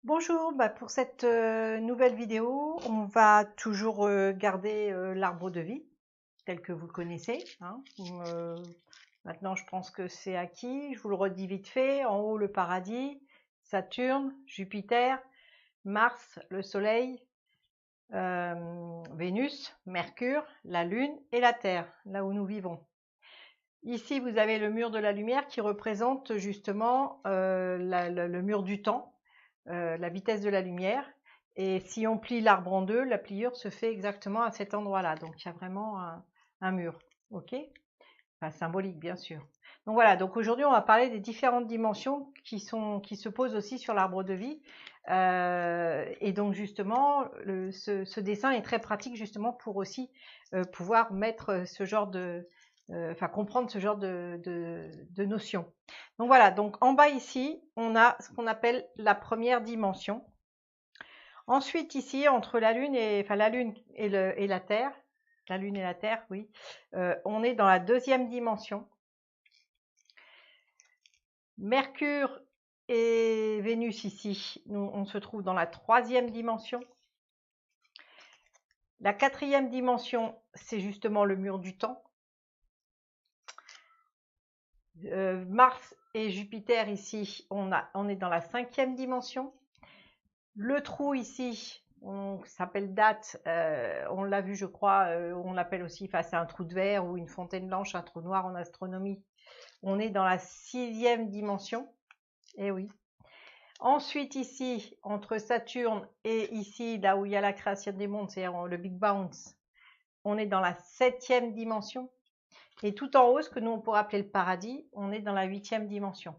Bonjour, pour cette nouvelle vidéo, on va toujours garder l'arbre de vie tel que vous le connaissez, hein. Maintenant, je pense que c'est acquis. Je vous le redis vite fait. En haut, le paradis, Saturne, Jupiter, Mars, le Soleil, Vénus, Mercure, la Lune et la Terre, là où nous vivons. Ici, vous avez le mur de la lumière qui représente justement le mur du temps, la vitesse de la lumière. Et si on plie l'arbre en deux, la pliure se fait exactement à cet endroit-là. Donc, il y a vraiment un mur. OK? Enfin, symbolique, bien sûr. Donc voilà, donc aujourd'hui, on va parler des différentes dimensions qui se posent aussi sur l'arbre de vie. Et donc justement, ce dessin est très pratique justement pour aussi pouvoir mettre ce genre de, enfin comprendre ce genre de notions. Donc voilà, donc en bas ici, on a ce qu'on appelle la première dimension. Ensuite ici, entre la Lune et, enfin la Lune et la Terre, la Lune et la Terre, oui, on est dans la deuxième dimension. Mercure et Vénus ici, nous, on se trouve dans la troisième dimension. La quatrième dimension, c'est justement le mur du temps. Mars et Jupiter ici, on est dans la cinquième dimension. Le trou ici, on s'appelle date, on l'a vu je crois, on l'appelle aussi, enfin c'est un trou de verre ou une fontaine blanche, un trou noir en astronomie. On est dans la sixième dimension, et oui. Ensuite ici, entre Saturne et ici, là où il y a la création des mondes, c'est-à-dire le Big Bounce, on est dans la septième dimension. Et tout en haut, ce que nous on pourrait appeler le paradis, on est dans la huitième dimension.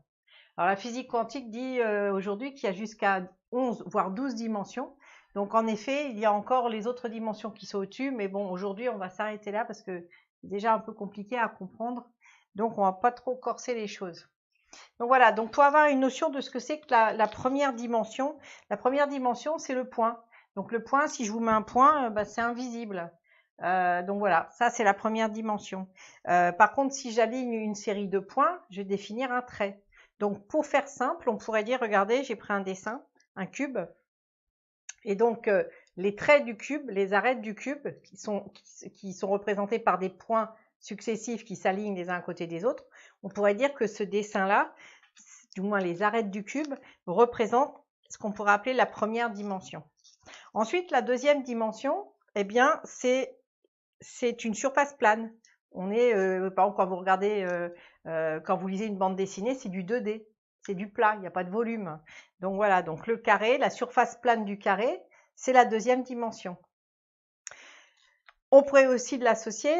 Alors la physique quantique dit aujourd'hui qu'il y a jusqu'à 11 voire 12 dimensions. Donc en effet, il y a encore les autres dimensions qui sont au-dessus, mais bon, aujourd'hui on va s'arrêter là parce que c'est déjà un peu compliqué à comprendre. Donc on va pas trop corser les choses. Donc voilà, donc pour avoir une notion de ce que c'est que la première dimension, c'est le point. Donc le point, si je vous mets un point, c'est invisible. Donc voilà, ça c'est la première dimension. Par contre, si j'aligne une série de points, je vais définir un trait. Donc pour faire simple, on pourrait dire, regardez, j'ai pris un dessin, un cube, et donc les traits du cube, les arêtes du cube, qui sont représentés par des points successifs qui s'alignent les uns à côté des autres, on pourrait dire que ce dessin-là, du moins les arêtes du cube, représentent ce qu'on pourrait appeler la première dimension. Ensuite, la deuxième dimension, eh bien, c'est une surface plane. On est, par exemple, quand vous regardez, quand vous lisez une bande dessinée, c'est du 2D, c'est du plat, il n'y a pas de volume. Donc voilà, donc le carré, la surface plane du carré, c'est la deuxième dimension. On pourrait aussi l'associer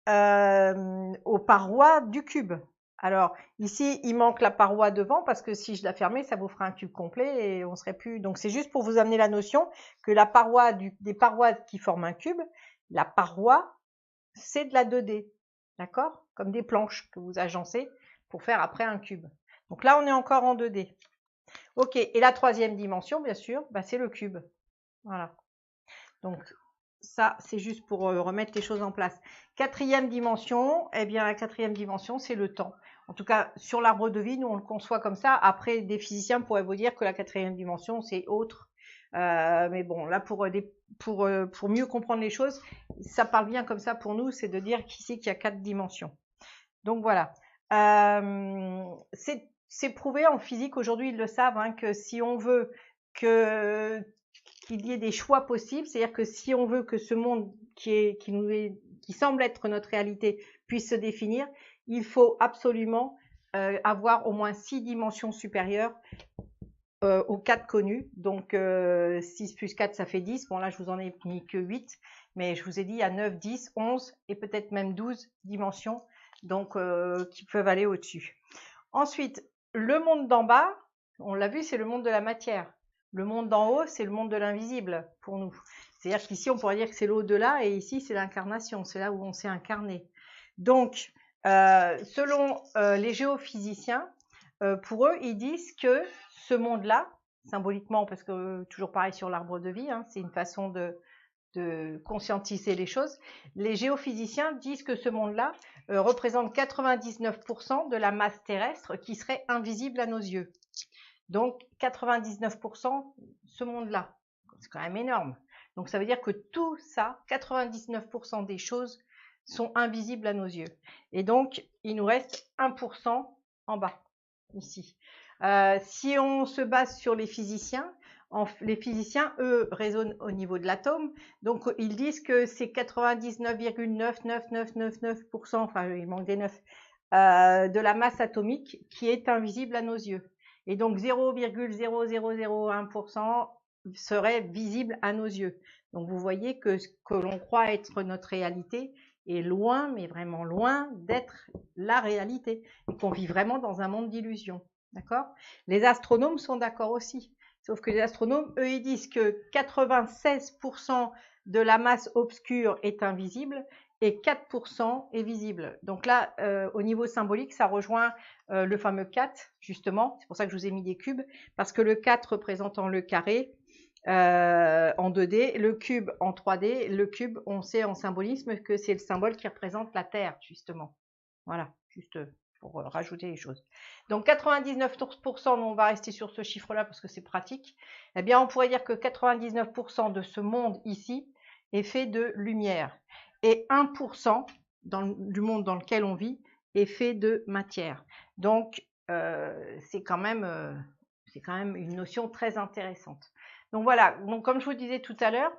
aux parois du cube. Alors ici, il manque la paroi devant parce que si je la fermais, ça vous ferait un cube complet et on serait plus. Donc c'est juste pour vous amener la notion que la paroi des parois qui forment un cube, la paroi, c'est de la 2D, d'accord? Comme des planches que vous agencez pour faire après un cube. Donc là, on est encore en 2D. Ok, et la troisième dimension, bien sûr, c'est le cube. Voilà. Donc ça, c'est juste pour remettre les choses en place. Quatrième dimension, eh bien la quatrième dimension, c'est le temps. En tout cas, sur l'arbre de vie, nous on le conçoit comme ça. Après, des physiciens pourraient vous dire que la quatrième dimension, c'est autre. Mais bon, là pour mieux comprendre les choses, ça parle bien comme ça pour nous, c'est de dire qu'ici qu'il y a 4 dimensions. Donc voilà. C'est prouvé en physique aujourd'hui, ils le savent, hein, que si on veut qu'il y ait des choix possibles, c'est-à-dire que si on veut que ce monde qui semble être notre réalité puisse se définir, il faut absolument avoir au moins 6 dimensions supérieures aux 4 connus. Donc 6 plus 4, ça fait 10. Bon là, je vous en ai mis que 8, mais je vous ai dit il y a 9, 10, 11 et peut-être même 12 dimensions donc qui peuvent aller au-dessus. Ensuite, le monde d'en bas, on l'a vu, c'est le monde de la matière. Le monde d'en haut, c'est le monde de l'invisible pour nous. C'est-à-dire qu'ici, on pourrait dire que c'est l'au-delà et ici, c'est l'incarnation. C'est là où on s'est incarné. Donc, selon les géophysiciens, pour eux, ils disent que ce monde-là, symboliquement, parce que toujours pareil sur l'arbre de vie, hein, c'est une façon de conscientiser les choses, les géophysiciens disent que ce monde-là représente 99% de la masse terrestre qui serait invisible à nos yeux. Donc 99% ce monde-là. C'est quand même énorme. Donc ça veut dire que tout ça, 99% des choses sont invisibles à nos yeux. Et donc il nous reste 1% en bas, ici. Si on se base sur les physiciens, eux, raisonnent au niveau de l'atome. Donc, ils disent que c'est 99,99999%, enfin, il manque des 9, de la masse atomique qui est invisible à nos yeux. Et donc, 0,0001% serait visible à nos yeux. Donc, vous voyez que ce que l'on croit être notre réalité est loin, mais vraiment loin d'être la réalité. Et qu'on vit vraiment dans un monde d'illusions. D'accord? Les astronomes sont d'accord aussi. Sauf que les astronomes, eux, ils disent que 96% de la masse obscure est invisible et 4% est visible. Donc là, au niveau symbolique, ça rejoint le fameux 4, justement. C'est pour ça que je vous ai mis des cubes, parce que le 4 représentant le carré en 2D, le cube en 3D. Le cube, on sait en symbolisme que c'est le symbole qui représente la Terre, justement. Voilà, juste pour rajouter les choses. Donc 99%, on va rester sur ce chiffre-là parce que c'est pratique. Eh bien, on pourrait dire que 99% de ce monde ici est fait de lumière et 1% du monde dans lequel on vit est fait de matière. Donc, c'est quand même une notion très intéressante. Donc voilà, donc comme je vous disais tout à l'heure,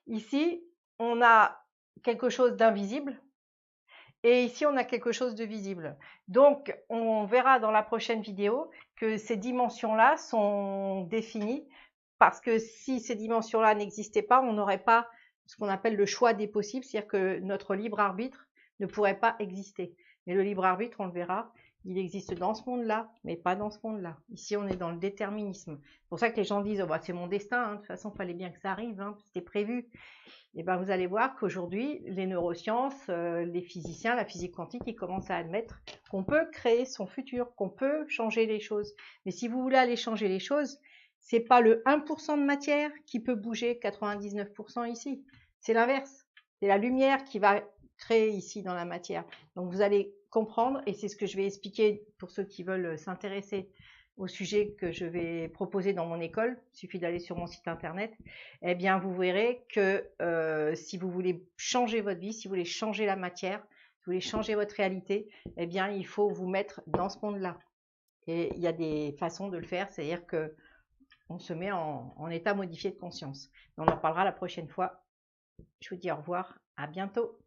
ici, on a quelque chose d'invisible. Et ici, on a quelque chose de visible. Donc, on verra dans la prochaine vidéo que ces dimensions-là sont définies parce que si ces dimensions-là n'existaient pas, on n'aurait pas ce qu'on appelle le choix des possibles, c'est-à-dire que notre libre arbitre ne pourrait pas exister. Mais le libre arbitre, on le verra, il existe dans ce monde-là, mais pas dans ce monde-là. Ici, on est dans le déterminisme. C'est pour ça que les gens disent oh, bah, c'est mon destin, hein. De toute façon, il fallait bien que ça arrive, hein. C'était prévu. Et ben vous allez voir qu'aujourd'hui, les neurosciences, les physiciens, la physique quantique, ils commencent à admettre qu'on peut créer son futur, qu'on peut changer les choses. Mais si vous voulez aller changer les choses, c'est pas le 1% de matière qui peut bouger 99% ici. C'est l'inverse. C'est la lumière qui va créer ici dans la matière. Donc vous allez comprendre, et c'est ce que je vais expliquer pour ceux qui veulent s'intéresser au sujet que je vais proposer dans mon école, il suffit d'aller sur mon site internet, eh bien vous verrez que si vous voulez changer votre vie, si vous voulez changer la matière, si vous voulez changer votre réalité, eh bien il faut vous mettre dans ce monde-là. Et il y a des façons de le faire, c'est-à-dire que on se met en état modifié de conscience. On en parlera la prochaine fois. Je vous dis au revoir, à bientôt.